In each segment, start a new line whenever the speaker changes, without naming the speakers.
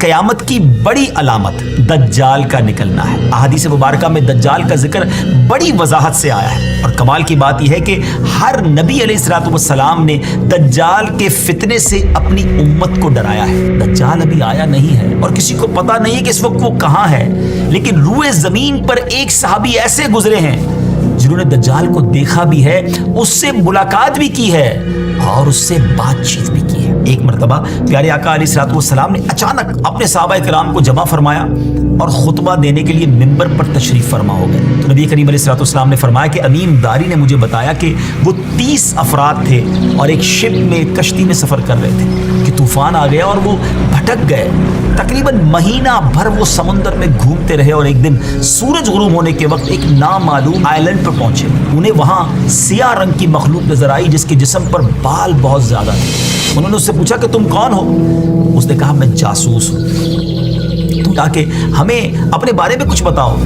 قیامت کی بڑی علامت دجال کا نکلنا ہے۔ احادیث مبارکہ میں دجال کا ذکر بڑی وضاحت سے آیا ہے، اور کمال کی بات یہ ہے کہ ہر نبی علیہ الصلوۃ والسلام نے دجال کے فتنے سے اپنی امت کو ڈرایا ہے۔ دجال ابھی آیا نہیں ہے اور کسی کو پتہ نہیں ہے کہ اس وقت وہ کہاں ہے، لیکن روئے زمین پر ایک صحابی ایسے گزرے ہیں جنہوں نے دجال کو دیکھا بھی ہے، اس سے ملاقات بھی کی ہے اور اس سے بات چیت بھی کی ہے۔ ایک مرتبہ پیارے آقا علیہ الصلوۃ والسلام نے اچانک اپنے صحابہ کرام کو جمع فرمایا اور خطبہ دینے کے لیے ممبر پر تشریف فرما ہو گئے۔ تو نبی کریم علیہ الصلوۃ والسلام نے فرمایا کہ امیم داری نے مجھے بتایا کہ وہ 30 افراد تھے اور ایک شپ میں، کشتی میں سفر کر رہے تھے کہ طوفان آ گیا اور وہ بھٹک گئے۔ تقریباً مہینہ بھر وہ سمندر میں گھومتے رہے اور ایک دن سورج غروب ہونے کے وقت ایک نامعلوم آئلینڈ پر پہنچے۔ انہیں وہاں سیاہ رنگ کی مخلوق نظر آئی جس کے جسم پر بال بہت زیادہ تھے۔ انہوں نے اس سے پوچھا کہ تم کون ہو؟ اس نے کہا میں جاسوس ہوں، تو تاکہ ہمیں اپنے بارے میں کچھ بتاؤ۔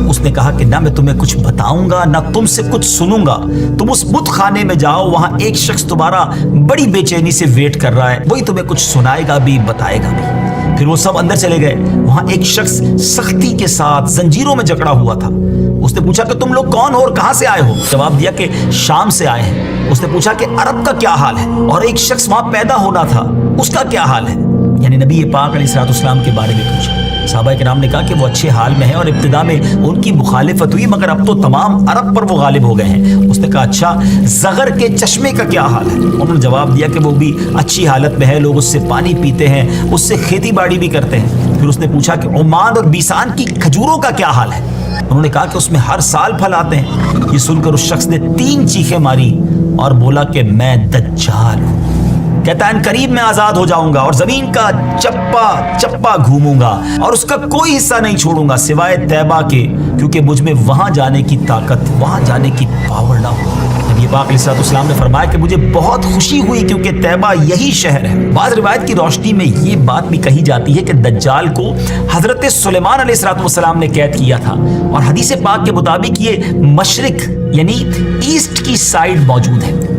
اس نے کہا کہ نہ میں تمہیں کچھ بتاؤں گا نہ تم سے کچھ سنوں گا، تم اس بت خانے میں جاؤ، وہاں ایک شخص تمہارا بڑی بے چینی سے ویٹ کر رہا ہے، وہی تمہیں کچھ سنائے گا بھی بتائے گا بھی۔ پھر وہ سب اندر چلے گئے۔ وہاں ایک شخص سختی کے ساتھ زنجیروں میں جکڑا ہوا تھا۔ اس نے پوچھا کہ تم لوگ کون ہو اور کہاں سے آئے ہو؟ جواب دیا کہ شام سے آئے ہیں۔ اس نے پوچھا کہ عرب کا کیا حال ہے؟ اور ایک شخص وہاں پیدا ہونا تھا، اس کا کیا حال ہے؟ یعنی نبی پاک علیہ الصلوۃ والسلام کے بارے میں پوچھا۔ صحابہ کرام نے کہا کہ وہ اچھے حال میں ہیں اور ابتدا میں ان کی مخالفت ہوئی مگر اب تو تمام عرب پر وہ غالب ہو گئے ہیں۔ اس نے کہا اچھا زغر کے چشمے کا کیا حال ہے؟ انہوں نے جواب دیا کہ وہ بھی اچھی حالت میں ہے، لوگ اس سے پانی پیتے ہیں، اس سے کھیتی باڑی بھی کرتے ہیں۔ پھر اس نے پوچھا کہ عمان اور بیسان کی کھجوروں کا کیا حال ہے؟ انہوں نے کہا کہ اس میں ہر سال پھل آتے ہیں۔ یہ سن کر اس شخص نے 3 چیخیں ماری اور بولا کہ میں دجال ہوں۔ کہتا ہے ان قریب میں آزاد ہو جاؤں گا اور زمین کا چپا چپا گھوموں گا اور اس کا کوئی حصہ نہیں چھوڑوں گا سوائے طیبہ کے، کیونکہ مجھ میں وہاں جانے کی طاقت، وہاں جانے کی پاور نہ ہو۔ نبی پاک علیہ الصلوۃ والسلام نے فرمایا کہ مجھے بہت خوشی ہوئی کیونکہ طیبہ یہی شہر ہے۔ بعض روایت کی روشنی میں یہ بات بھی کہی جاتی ہے کہ دجال کو حضرت سلیمان علیہ الصلوۃ والسلام نے قید کیا تھا، اور حدیث پاک کے مطابق یہ مشرق یعنی ایسٹ کی سائیڈ موجود ہے۔